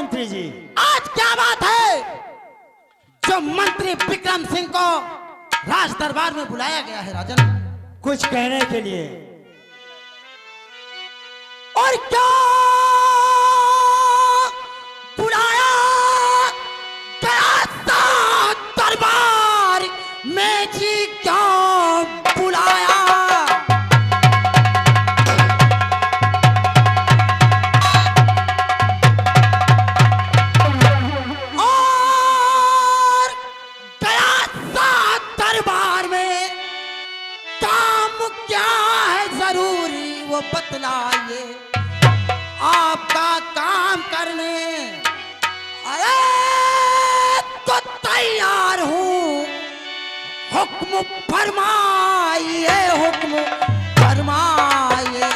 मंत्री जी। आज क्या बात है जो मंत्री विक्रम सिंह को राज दरबार में बुलाया गया है राजन? कुछ कहने के लिए। और क्या बुलाया गया था दरबार में जी? क्या बुलाया? वो बतलाइए आपका काम करने अरे तो तैयार हूँ। हुक्म फरमाइए, हुक्म फरमाइए।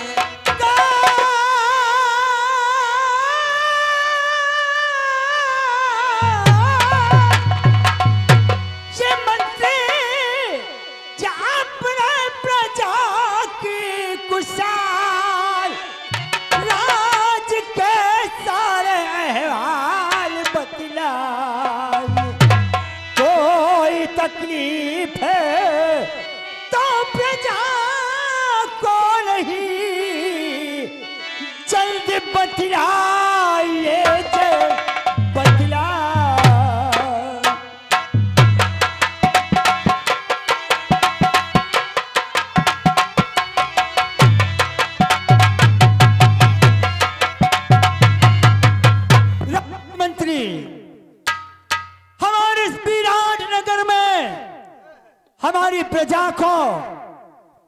ये मंत्री जो अपने प्रजा की कुशाल राज के सारे अहवाल बतलाए। कोई तकलीफ है तो प्रजा को नहीं, जल्द बतलाइए, जल्द बतलाइए। हमारे इस विराट नगर में हमारी प्रजा को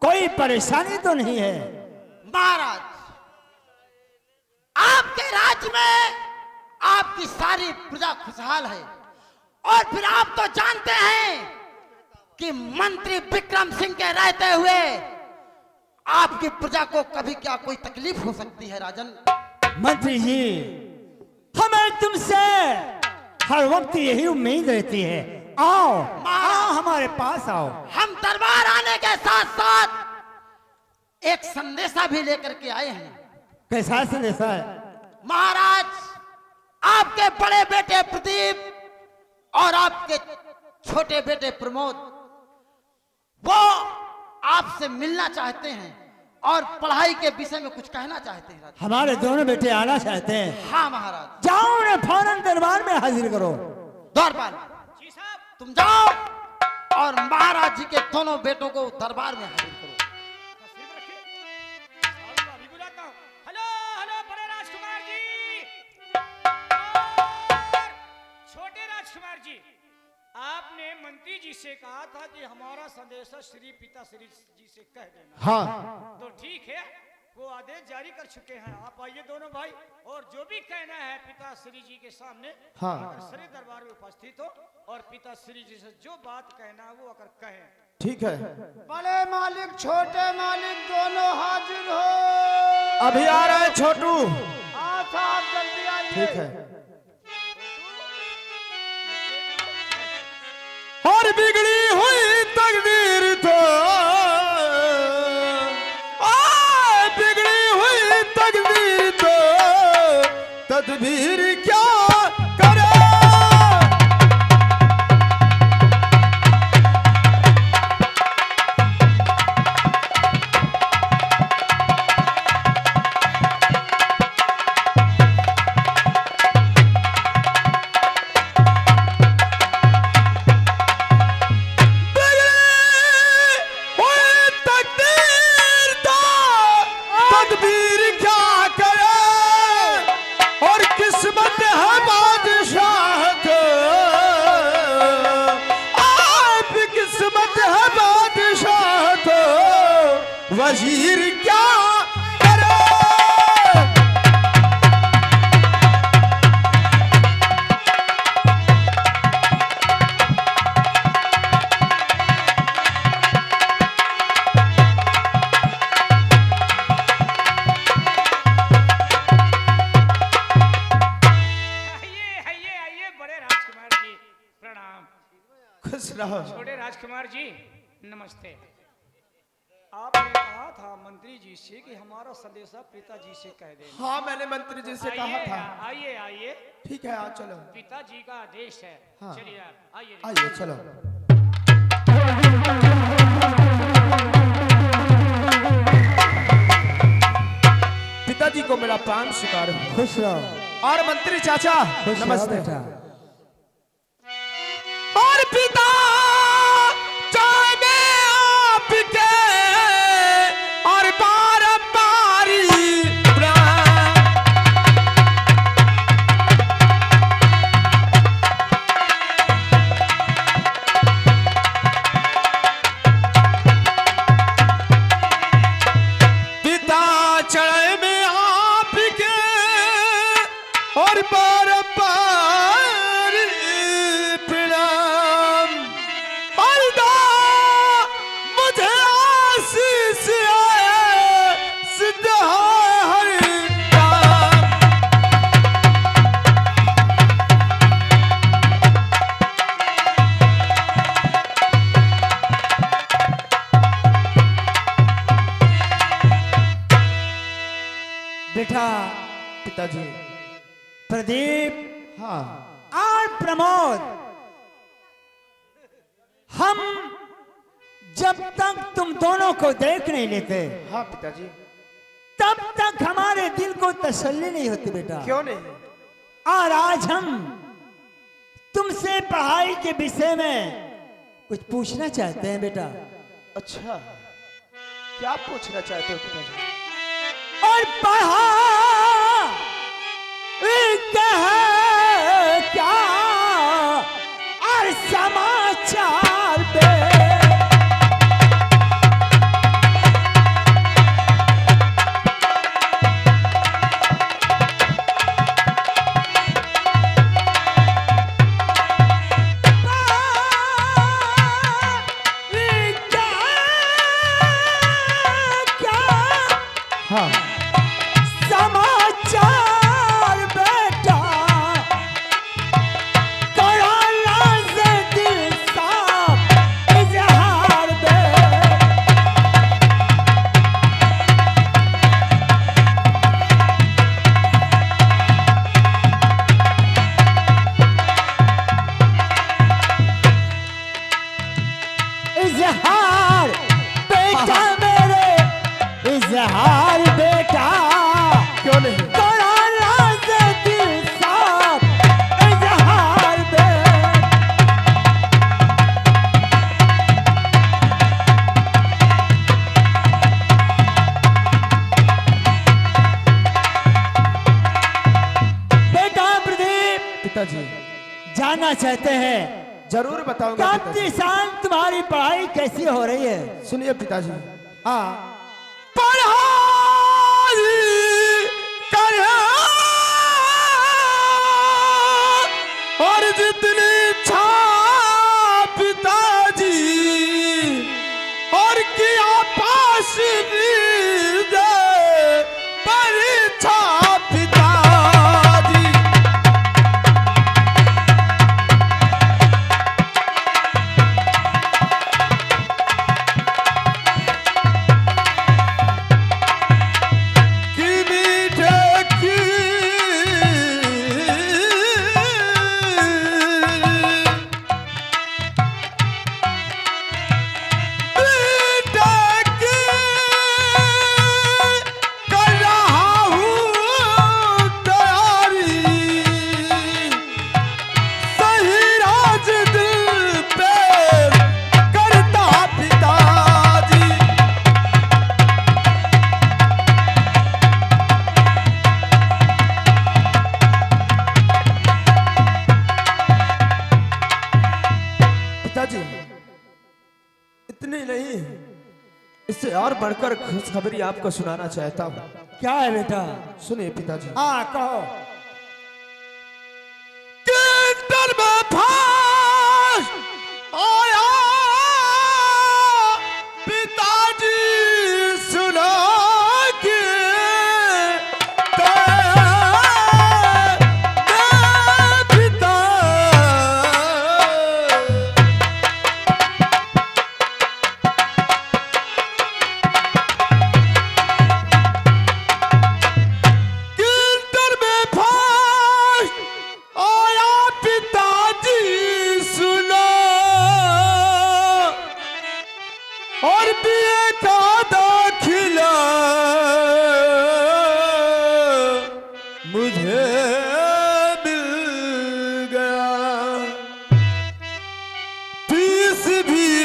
कोई परेशानी तो नहीं है? महाराज, आपके राज्य में आपकी सारी प्रजा खुशहाल है। और फिर आप तो जानते हैं कि मंत्री विक्रम सिंह के रहते हुए आपकी प्रजा को कभी क्या कोई तकलीफ हो सकती है राजन? मंत्री जी, हमें तुमसे हर वक्त यही उम्मीद रहती है। आओ आओ, हमारे पास आओ। हम दरबार आने के साथ साथ एक संदेशा भी लेकर के आए हैं। कैसा संदेशा है? महाराज, आपके बड़े बेटे प्रदीप और आपके छोटे बेटे प्रमोद वो आपसे मिलना चाहते हैं और पढ़ाई के विषय में कुछ कहना चाहते हैं। हमारे दोनों बेटे आना चाहते हैं? हाँ महाराज। जाओ, उन्हें फौरन दरबार में हाजिर करो। दरबार जी साहब, तुम जाओ और महाराज जी के दोनों बेटों को दरबार में हाजिर करो। हेलो हेलो, बड़े राजकुमार जी, छोटे राजकुमार जी, आपने मंत्री जी से कहा था कि हमारा संदेशा श्री पिता श्री जी से कह देना। हाँ, तो ठीक है, वो आदेश जारी कर चुके हैं। आप आइए दोनों भाई, और जो भी कहना है पिता श्री जी के सामने, हाँ, अगर श्री दरबार में उपस्थित हो और पिता श्री जी से जो बात कहना है वो अगर कहें। ठीक है। बड़े मालिक छोटे मालिक दोनों हाजिर हो। अभी आ रहा है छोटू। हाँ साहब, जल्दी आइए। ठीक है। और बिगड़ी हुई तकदीर तो, बिगड़ी हुई तकदीर तो तदबीर क्या करे। वजीर क्या करे। आइए बड़े राजकुमार जी, प्रणाम। खुश रहो। छोटे राजकुमार जी, नमस्ते। आपने कहा था मंत्री जी से कि हमारा संदेशा पिताजी से कह देना। हाँ मैंने मंत्री जी से कहा था। आइए आइए, ठीक है आज चलो। पिताजी का आदेश है। हाँ। चलिए आप आइए। आइए चलो। पिताजी को मेरा प्राण स्वीकार हो। खुश रहो। और मंत्री चाचा खुश रहो नमस्ते। बेटा। और पिता चाहे मैं आपके और बारंबारी पिता चढ़े में आपके और बारंबारी प्रणाम और दो मुझे आशीष आए सिद्ध है हरि नाम। बेटा पिताजी प्रदीप हाँ और प्रमोद, हम जब तक तुम दोनों को देख नहीं लेते हाँ पिताजी तब तक हमारे दिल को तसल्ली नहीं होती बेटा। क्यों नहीं? और आज हम तुमसे पढ़ाई के विषय में कुछ पूछना चाहते हैं बेटा। अच्छा क्या पूछना चाहते हो पिताजी? और पढ़ा कह क्या और समाचार पे हाँ समाचार बेटा कराना से दिल साफ इजहार बे इजहार बेटा मेरे इजहार बेटा क्यों नहीं? कराना से दिल साफ इजहार बे बेटा प्रदीप पिताजी जानना चाहते हैं जरूर बताऊंगा पिताजी। कांति शान तुम्हारी पढ़ाई कैसी हो रही है? सुनिए पिताजी हाँ पढ़ाई कर और जितनी इच्छा पिताजी और किया पास परीक्षा पिताजी। की मीठे की मीठे की कर रहा हूँ तैयारी सही राज दिल पे करता पिताजी। पिताजी इतनी नहीं इससे और बढ़कर खुशखबरी आपको सुनाना चाहता हूँ। क्या है बेटा? सुनिए पिताजी हाँ कहो। इंटर में फर्स्ट आया पिताजी सुना के पिता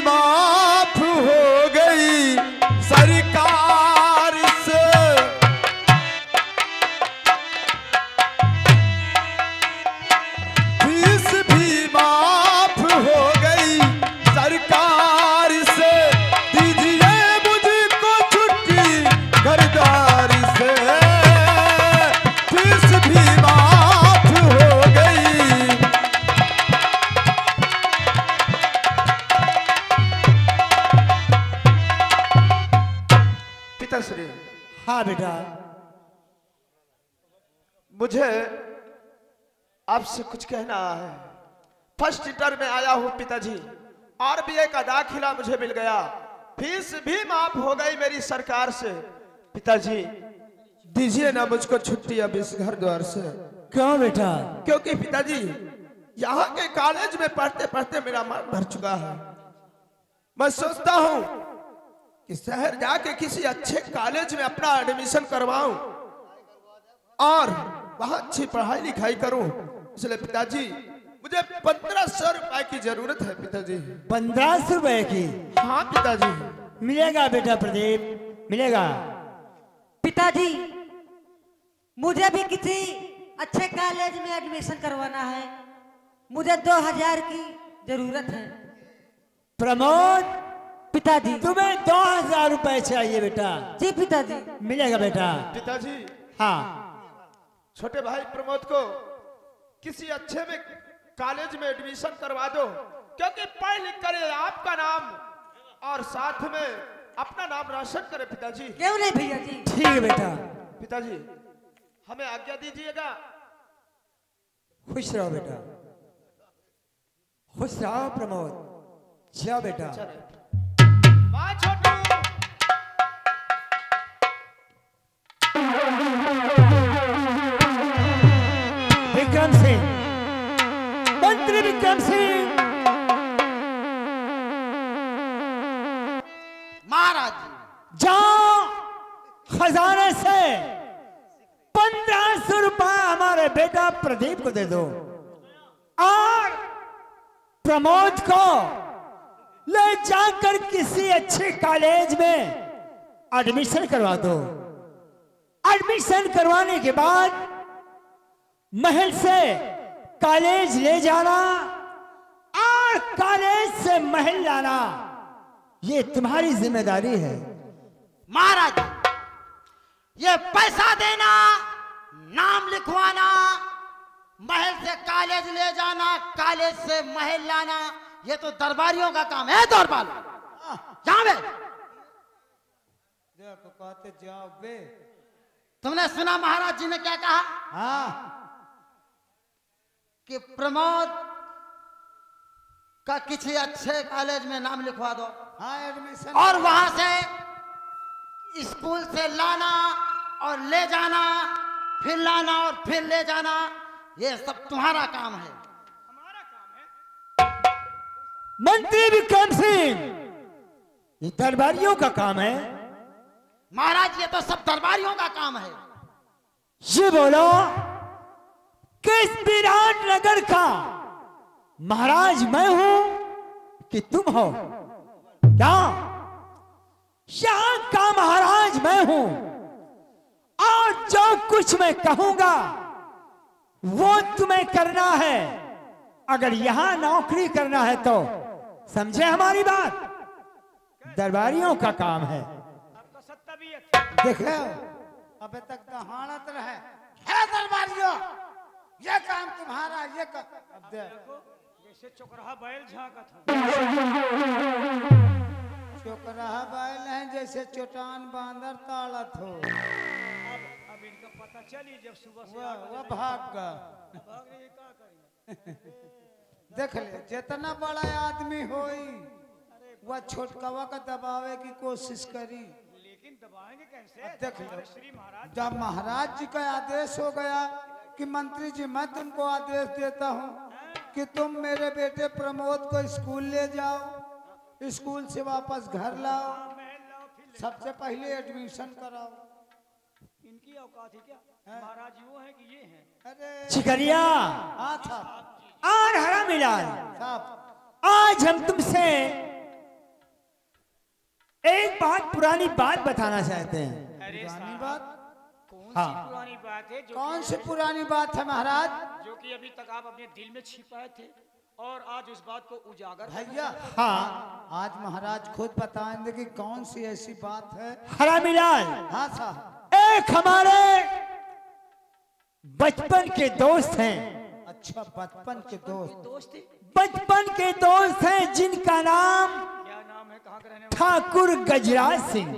माफ हो गई सरकार से। फीस भी माफ हो गई सरकार से। दीजिए मुझको छुट्टी घरदार से। फीस भी माफ हो गई। पिताश्री, हाँ बेटा। मुझे आपसे कुछ कहना है। फर्स्ट इंटर में आया हूँ पिताजी, आरबीआई का दाखिला मुझे मिल गया। फीस भी माफ हो गई मेरी सरकार से। पिताजी दीजिए ना मुझको छुट्टी अब इस घर द्वार से। क्यों बेटा? क्योंकि पिताजी यहाँ के कॉलेज में पढ़ते पढ़ते मेरा मन भर चुका है। मैं सोचता हूँ कि शहर जाके किसी अच्छे कॉलेज में अपना एडमिशन करवाऊं और वहां अच्छी पढ़ाई लिखाई करूं। इसलिए पिताजी मुझे 1500 रुपए की जरूरत है पिताजी। 1500 रुपए की? हाँ पिताजी। मिलेगा बेटा प्रदीप, मिलेगा। पिताजी मुझे भी किसी अच्छे कॉलेज में एडमिशन करवाना है। मुझे 2000 की जरूरत है। प्रमोद, पिताजी तुम्हें 2000 रुपए चाहिए बेटा? जी पिताजी। मिलेगा बेटा। पिताजी हाँ, छोटे भाई प्रमोद को किसी अच्छे में कॉलेज में एडमिशन करवा दो, क्योंकि पढ़ लिख कर आपका नाम और साथ में अपना नाम रोशन करे पिताजी। क्यों नहीं भैया जी? ठीक है बेटा। पिताजी हमें आज्ञा दीजिएगा। खुश रहो बेटा, खुश रहो प्रमोद। जाओ बेटा। वाह छोटू। विक्रम सिंह, मंत्री विक्रम सिंह। महाराज जी, जाओ खजाने से 1500 रुपए हमारे बेटा प्रदीप को दे दो और प्रमोद को ले जाकर किसी अच्छे कॉलेज में एडमिशन करवा दो। एडमिशन करवाने के बाद महल से कॉलेज ले जाना और कॉलेज से महल लाना, ये तुम्हारी जिम्मेदारी है। महाराज ये पैसा देना, नाम लिखवाना, महल से कॉलेज ले जाना, कॉलेज से महल लाना, ये तो दरबारियों का काम है। दरबार जहां बे देखो कहते जाओ बे। तुमने सुना महाराज जी ने क्या कहा? हाँ कि प्रमोद का किसी अच्छे कॉलेज में नाम लिखवा दो हाँ एडमिशन। और वहां से स्कूल से लाना और ले जाना, फिर लाना और फिर ले जाना, ये सब तुम्हारा काम है। मंत्री विक्रम सिंह, ये दरबारियों का काम है। महाराज ये तो सब दरबारियों का काम है। ये बोलो कि इस विराट नगर का महाराज मैं हूं कि तुम हो? क्या यहाँ का महाराज मैं हूं और जो कुछ मैं कहूंगा वो तुम्हें करना है। अगर यहां नौकरी करना है तो समझे हमारी बात, दरबारियों का काम है। आपका सत्ताबियत देखो अबे तक दहाड़त रहे है दरबारियों, ये काम तुम्हारा, ये अब देखो जैसे चोकरहा बैल झांका था। चोकराहा बैल है जैसे चोटान बांदर ताड़त हो। अब इनका पता चली जब सुबह से वह भाग का भाग रही है, क्या करेंगे? देख ले, जितना बड़ा आदमी होई वह छोटकवा का दबावे की कोशिश करी। लेकिन दबाएंगे कैसे? देख लो, हमारे श्री महाराज जब महाराज जी का आदेश हो गया कि मंत्री जी मैं तुमको आदेश देता हूँ कि तुम मेरे बेटे प्रमोद को स्कूल ले जाओ, स्कूल से वापस घर लाओ, महल लाओ, फिर सबसे पहले एडमिशन कराओ। इनकी औकात है क्या? महाराज वो है कि ये हैं? अरे चिकरिया हाँ था और हरा मिलाल, साहब, आज हम तुमसे एक बात पुरानी बात बताना चाहते हैं। अरे पुरानी साहब, बात? कौन हाँ। सी पुरानी बात है जो कौन सी पुरानी बात है महाराज? जो कि अभी तक आप अपने दिल में छिपाए थे और आज उस बात को उजागर करना भैया हाँ आज महाराज खुद बताएंगे कि कौन सी ऐसी बात है। हरामीलाल, हाँ साहब। एक हमारे बचपन के दोस्त हैं, अच्छा बचपन के दोस्त। दोस्त थे। बचपन के दोस्त हैं जिनका नाम क्या नाम है, कहाँ के रहने वाले? ठाकुर गजराज सिंह,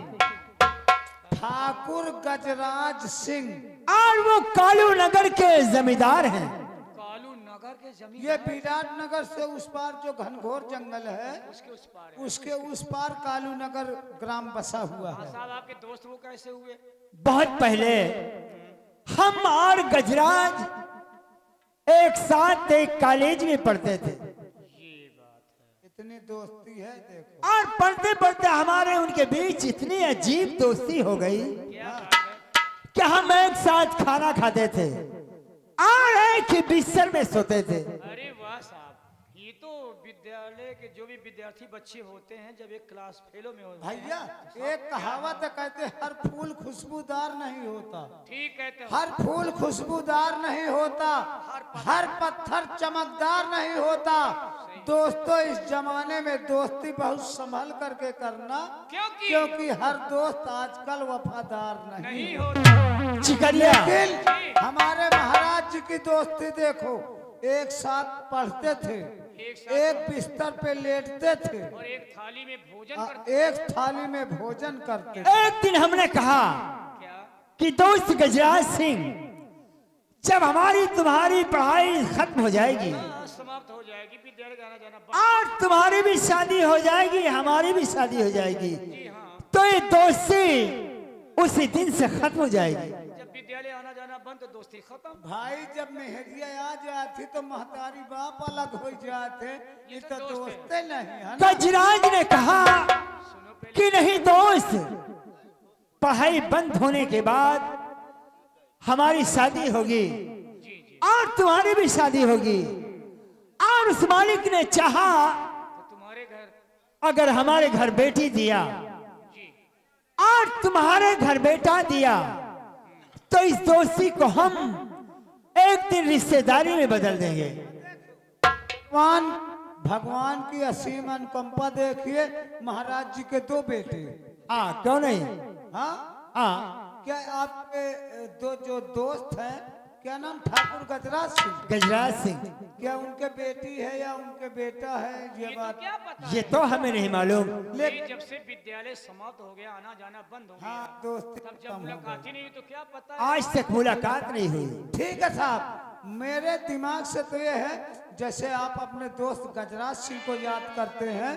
ठाकुर गजराज सिंह। और वो कालू नगर के जमींदार हैं। कालू नगर के जमीन ये विराट नगर से उस पार जो घनघोर जंगल है उसके उस पार है। उसके उस पार कालू नगर ग्राम बसा हुआ हाँ है। साहब, आपके दोस्त वो कैसे हुए? बहुत पहले हम और गजराज एक साथ एक कॉलेज में पढ़ते थे ये बात है। इतनी दोस्ती है देखो। और पढ़ते पढ़ते हमारे उनके बीच इतनी अजीब दोस्ती हो गई क्या बात है? कि हम एक साथ खाना खाते थे और एक ही बिस्तर में सोते थे। अरे वाह साहब, ये तो विद्यालय के जो भी विद्यार्थी बच्चे होते हैं जब एक क्लास फेलो में होते हैं। भैया एक कहावत है, कहते हैं, हर फूल खुशबूदार नहीं होता। ठीक कहते हो। हर फूल खुशबूदार नहीं होता, हर पत्थर चमकदार नहीं होता। दोस्तों इस जमाने में दोस्ती बहुत संभल करके करना, क्योंकि हर दोस्त आजकल वफादार नहीं नहीं होता। चिकनिया, लेकिन हमारे महाराज जी की दोस्ती देखो, एक साथ पढ़ते थे, एक बिस्तर पे लेटते थे, और एक थाली में भोजन करते। एक थाली में भोजन करते थे। एक दिन हमने कहा क्या? कि दोस्त गजराज सिंह, जब हमारी तुम्हारी पढ़ाई खत्म हो जाएगी हाँ, समाप्त हो जाएगी, विद्यालय जाना जाना बंद। और तुम्हारी भी शादी हो जाएगी, हमारी भी शादी हो जाएगी, जी हाँ, तो ये दोस्ती उसी दिन से खत्म हो जाएगी। जब विद्यालय आना जाना बंद तो दोस्ती खत्म। भाई जब मेहरिया आ जाती तो महतारी बाप अलग हो जाते, ये तो दोस्ते नहीं है ना। गजराज ने कहा सुनो पहले, कि नहीं दोस्त, पढ़ाई बंद होने के बाद हमारी शादी होगी जी जी, और तुम्हारी भी शादी होगी, और उस मालिक ने चाहा तो तुम्हारे घर अगर हमारे घर बेटी दिया जी, और तुम्हारे घर बेटा दिया तो इस दोस्ती को हम एक दिन रिश्तेदारी में बदल देंगे। भगवान की असीम अनुकंपा देखिए, महाराज जी के दो बेटे। हाँ क्यों नहीं, हाँ हाँ क्या आपके दो जो दोस्त हैं, क्या नाम? ठाकुर गजराज सिंह। गजराज सिंह, क्या उनके बेटी है या उनके बेटा है? ये ये तो बात क्या पता ये तो हमें नहीं मालूम। है, जब से विद्यालय समाप्त हो गया, आना जाना बंद हो गया, हाँ दोस्ती तब कम जब हो मुलाकात ही नहीं हुई तो क्या पता है? आज तक मुलाकात नहीं हुई। गई। ठीक है साहब, मेरे दिमाग से तो ये है, जैसे आप अपने दोस्त गजराज सिंह को याद करते हैं,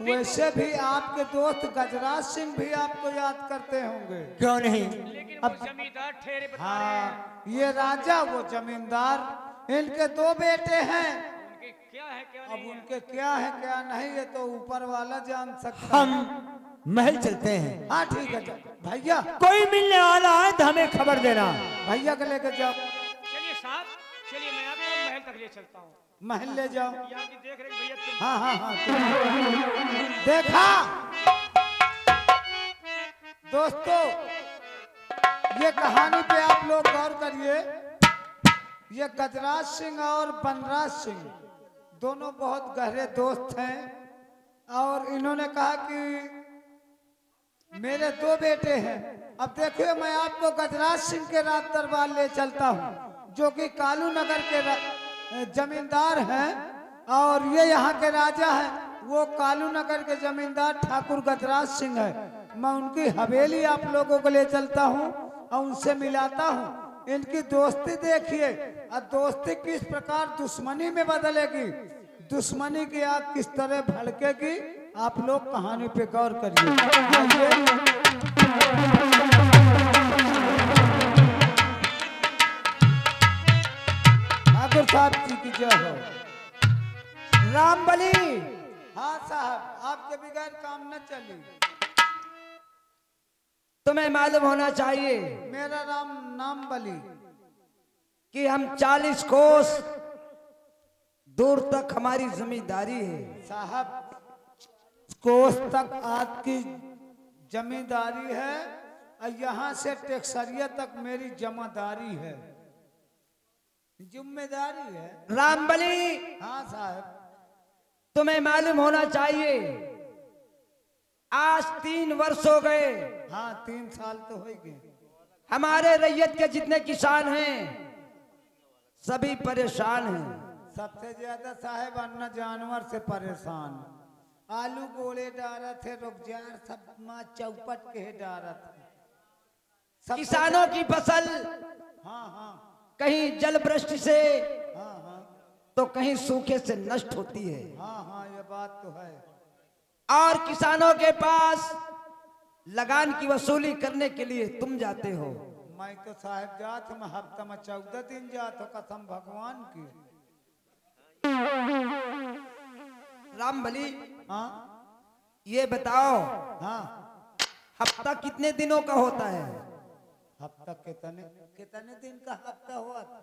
वैसे भी आपके दोस्त गजराज सिंह भी आपको याद करते होंगे। क्यों नहीं, लेकिन वो जमींदार ठहरे बता रहे हैं। हाँ, ये राजा वो जमींदार, इनके दो बेटे हैं। उनके क्या है क्या अब नहीं है? उनके क्या है क्या नहीं, ये तो ऊपर वाला जान सकता है। हम महल चलते हैं, हाँ ठीक है भैया, कोई मिलने वाला है तो हमें खबर देना। भैया को लेकर जाओ, चलिए साहब, चलिए मैं आपको महल तक ले चलता हूँ। महल ले जाओ। यहाँ की देख रहे भैया तुम। हाँ हाँ हाँ देखा दोस्तों, ये कहानी पे आप लोग गौर करिए। ये गजराज सिंह और बनराज सिंह दोनों बहुत गहरे दोस्त हैं, और इन्होंने कहा कि मेरे दो बेटे हैं। अब देखिए, मैं आपको गजराज सिंह के राज दरबार ले चलता हूँ, जो कि कालू नगर के जमींदार हैं, और ये यहाँ के राजा हैं। वो कालू नगर के जमींदार ठाकुर गजराज सिंह है। मैं उनकी हवेली आप लोगों को ले चलता हूँ और उनसे मिलाता हूँ। इनकी दोस्ती देखिए, और दोस्ती किस प्रकार दुश्मनी में बदलेगी, दुश्मनी की आग किस तरह भड़केगी, आप लोग कहानी पे गौर करिए। ठाकुर साहब जी की जय हो। राम बली, हाँ साहब, आपके बगैर काम न चली। तुम्हें मालूम होना चाहिए मेरा नाम बली। कि हम 40 कोस दूर तक हमारी जमींदारी है। साहब कोस तक आपकी जमींदारी है और यहाँ से टेक्सरिया तक मेरी जमादारी है, जिम्मेदारी है। रामबली, हाँ साहब। तुम्हें मालूम होना चाहिए आज 3 वर्ष हो गए। हाँ 3 साल तो हो गए। हमारे रैयत के जितने किसान हैं सभी परेशान हैं। सबसे ज्यादा साहब अन्ना जानवर से परेशान। आलू गोले डारा थे, रुखजार सब माँ चौपट के डारा थे। किसानों की फसल हाँ हाँ कहीं जल वृष्टि से हाँ हाँ तो कहीं सूखे से नष्ट होती है। हाँ हाँ ये बात तो है। और किसानों के पास लगान की वसूली करने के लिए तुम जाते हो। मैं तो साहब जात मैं हफ्ता में 14 दिन जात हो, कसम भगवान की। रामबली, हाँ ये बताओ हाँ हफ्ता कितने दिनों का होता है? हफ्ता कितने कितने दिन का हफ्ता हुआ था?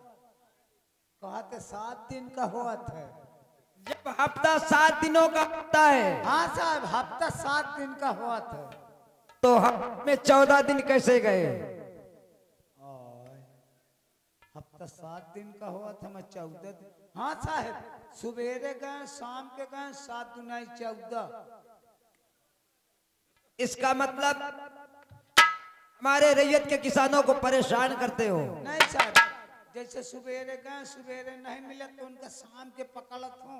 कहा थे 7 दिन का हुआ था। जब हफ्ता 7 दिनों का होता है हाँ साहब हफ्ता 7 दिन का हुआ था। तो हफ्ते में 14 दिन कैसे गए? हफ्ता 7 दिन का हुआ था, मैं 14 दिन। हाँ साहब सवेरे गए शाम के गए, 7 दुनाई 14। इसका मतलब हमारे रैयत के किसानों को परेशान करते हो। नहीं साहब, जैसे सवेरे गए सवेरे नहीं मिला तो उनका शाम के पकड़त हो।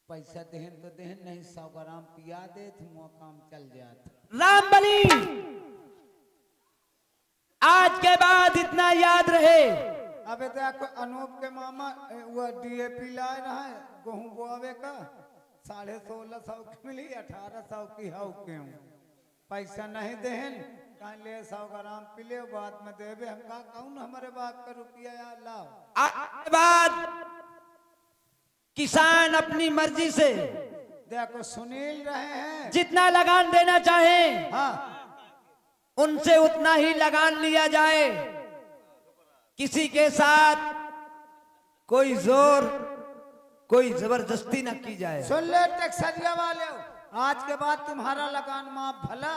पैसा देहन तो देहन, नहीं 100 ग्राम पिया दे तो मुँह काम चल जाता। रामबली, आज के बाद इतना याद रहे। अबे देखो अनूप के मामा वो DAP लाए रहा है गेहूं बोआवे का, 1650 की मिली, 1800 की हाउ के पैसा नहीं देहन, कहीं ले 100 ग्राम पी ले, बाद में देवे। हम कहा कौन हमारे बाप का रुपया यार लाओ। आज के बाद किसान अपनी मर्जी से देखो सुनील रहे हैं। जितना लगान देना चाहे हाँ उनसे उतना ही लगान लिया जाए। किसी के साथ कोई जोर कोई जबरदस्ती न की जाए। सुन ले टेक्सरिया वाले, आज के बाद तुम्हारा लगान माफ भला।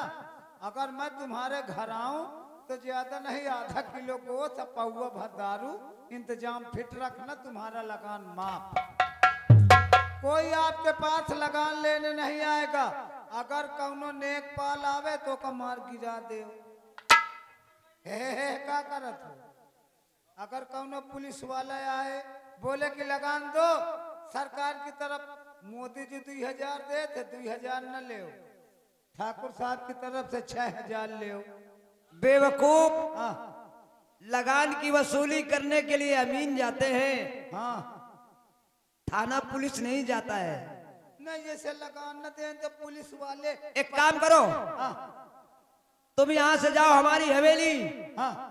अगर मैं तुम्हारे घर आऊं तो ज्यादा नहीं, आधा किलो गोश्त पौवा भर दारू इंतजाम फिट रखना, तुम्हारा लगान माफ। कोई आपके पास लगान लेने नहीं आएगा। अगर कौनो नेक पाल आवे तो कमार गिरा दे। हे क्या करत हो? अगर कौनो पुलिस वाला आए बोले कि लगान दो, सरकार की तरफ मोदी जी 2000 दे थे, 2000 न ले, ठाकुर साहब की तरफ से 6000 ले। बेवकूफ, हाँ लगान की वसूली करने के लिए अमीन जाते हैं, हाँ थाना पुलिस नहीं जाता है। नहीं, जैसे लगान न दें तो पुलिस वाले। एक काम करो, हाँ तुम यहाँ से जाओ हमारी हवेली हाँ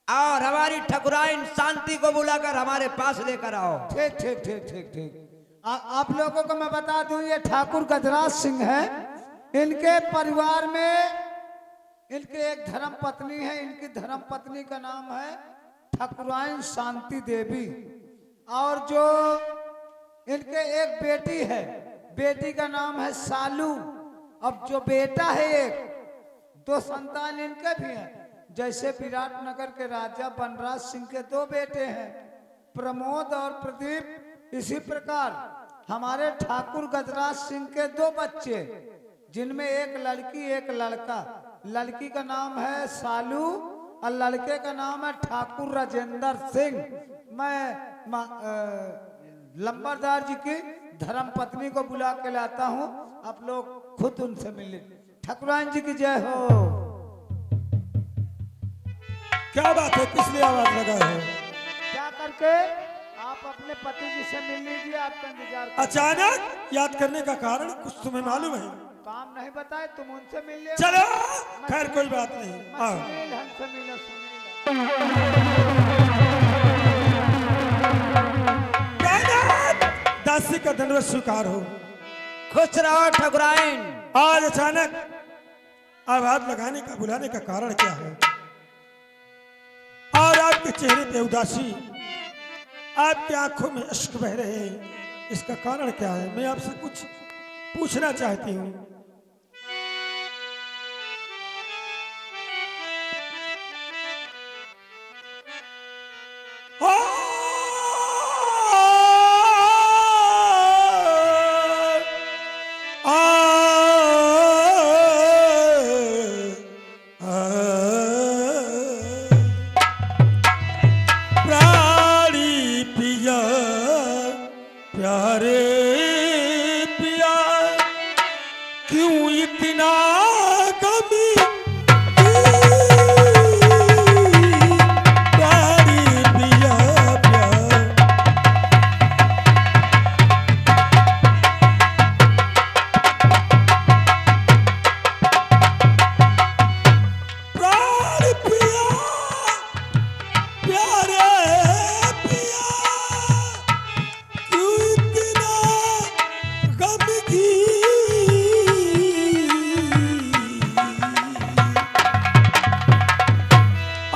और हमारी ठकुराइन शांति को बुलाकर हमारे पास लेकर आओ। ठीक ठीक ठीक ठीक ठीक। आप लोगों को मैं बता दूं, ये ठाकुर गजराज सिंह है। इनके परिवार में इनके एक धर्म पत्नी है। इनकी धर्म पत्नी का नाम है ठकुराइन शांति देवी, और जो इनके एक बेटी है, बेटी का नाम है सालू। अब जो बेटा है एक, 2 संतान इनके भी हैं। जैसे विराटनगर के राजा बनराज सिंह के 2 बेटे हैं, प्रमोद और प्रदीप। इसी प्रकार हमारे ठाकुर गजराज सिंह के 2 बच्चे, जिनमें एक लड़की एक लड़का। लड़की का नाम है सालू और लड़के का नाम है ठाकुर राजेंद्र सिंह। मैं लंबरदार जी की धर्म पत्नी को बुला के लाता हूँ, आप लोग खुद उनसे मिले। ठाकुराइन जी की जय हो। क्या बात है, किस लिए आवाज लगा है? क्या करके आप अपने पति जी से मिल लीजिए, आपका इंतजार कर। अचानक याद करने का कारण कुछ तुम्हें मालूम है? काम नहीं बताए, तुम उनसे मिल ले। चलो खैर कोई बात नहीं, आओ। सुनील हमसे मिलो, सुनील। दासी का दंडवत स्वीकार हो। खुश रहो ठकुराइन। आज अचानक आवाज लगाने का बुलाने का कारण क्या है? और आपके चेहरे पे उदासी, आपकी आंखों में अश्क बह रहे हैं, इसका कारण क्या है? मैं आपसे कुछ पूछना चाहती हूँ। क्यों इतना कमी प्यारी पिया प्यार प्राण पिया प्यारे पिया क्यों इतना गम की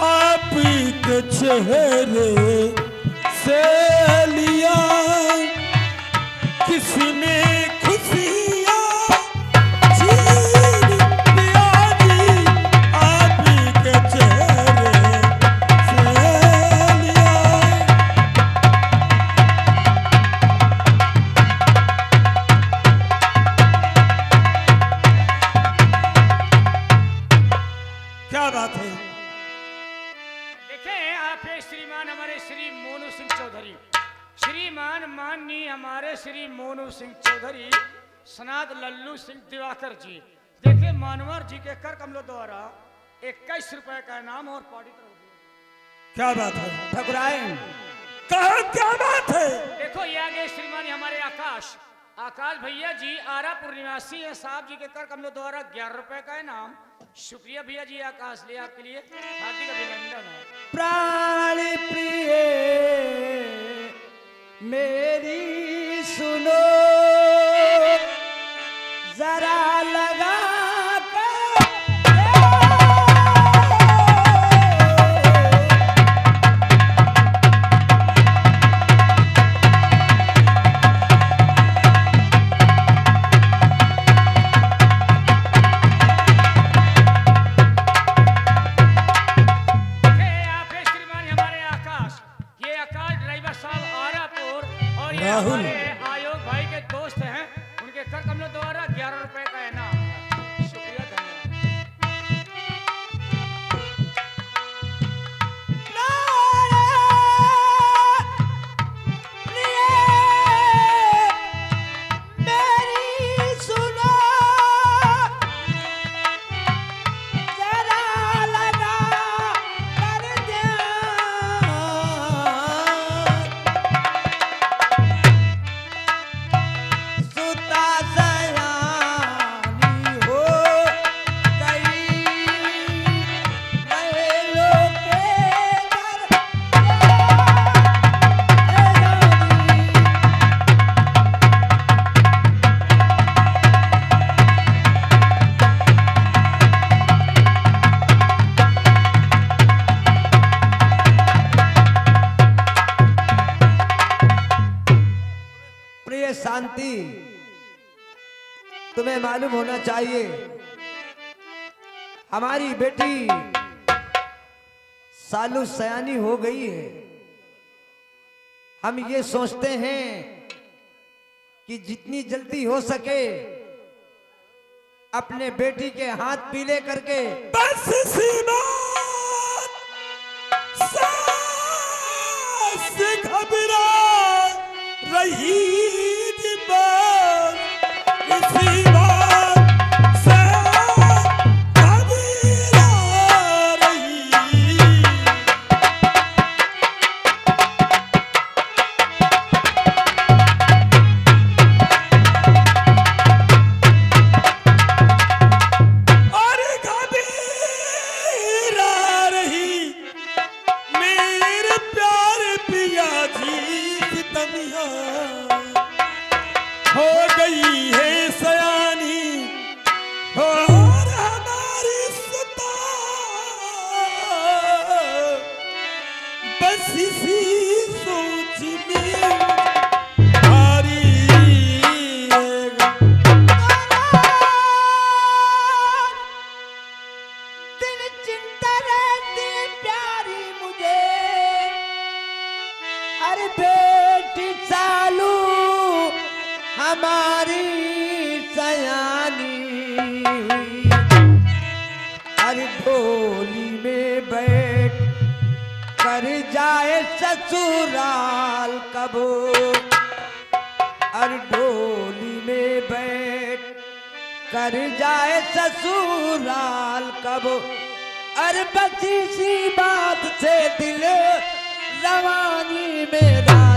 आप के चेहरे से लिया किसने खुशियाँ छीन लिया जी आप के चेहरे से लिया क्या बात है देखें आप हैं श्रीमान हमारे श्री मोनू सिंह चौधरी, श्रीमान माननीय हमारे श्री मोनू सिंह चौधरी, सनाद लल्लू सिंह दिवाकर जी। देखिए मानवर जी के कर कमलों द्वारा 21 रुपए का इनाम और पार्टी तरफ दिया। क्या बात है ठकुराए कहा क्या बात है देखो ये आगे श्रीमान हमारे आकाश आकाश भैया जी आरापुर निवासी है साहब जी के कर कमलों द्वारा 11 रुपए का इनाम। शुक्रिया भैया जी आकाश ले आपके लिए हार्दिक अभिनंदन है। प्राण प्रिय मेरी सुनो जरा लगा राहुल आयोग भाई के दोस्त हैं उनके कर कमलों द्वारा 11 रुपए का इनाम है। शुक्रिया धन्यवाद। शांति तुम्हें मालूम होना चाहिए हमारी बेटी सालू सयानी हो गई है। हम ये सोचते हैं कि जितनी जल्दी हो सके अपने बेटी के हाथ पीले करके बस सीमा से घबरा रही थी बात इसी बात से घबरा रही। और घबरा रही मेरे प्यारे पिया जी की तनिया हो गई है सयानी और हमारी सुता बस इसी सोच में भारी दिन चिंता रहती प्यारी मुझे अरे बेटी चालू हमारी सयानी अरे ढोली में बैठ कर जाए ससुराल कबो अरे ढोली में बैठ कर जाए ससुराल कब, अरे बची सी बात से दिल रवानी मेरा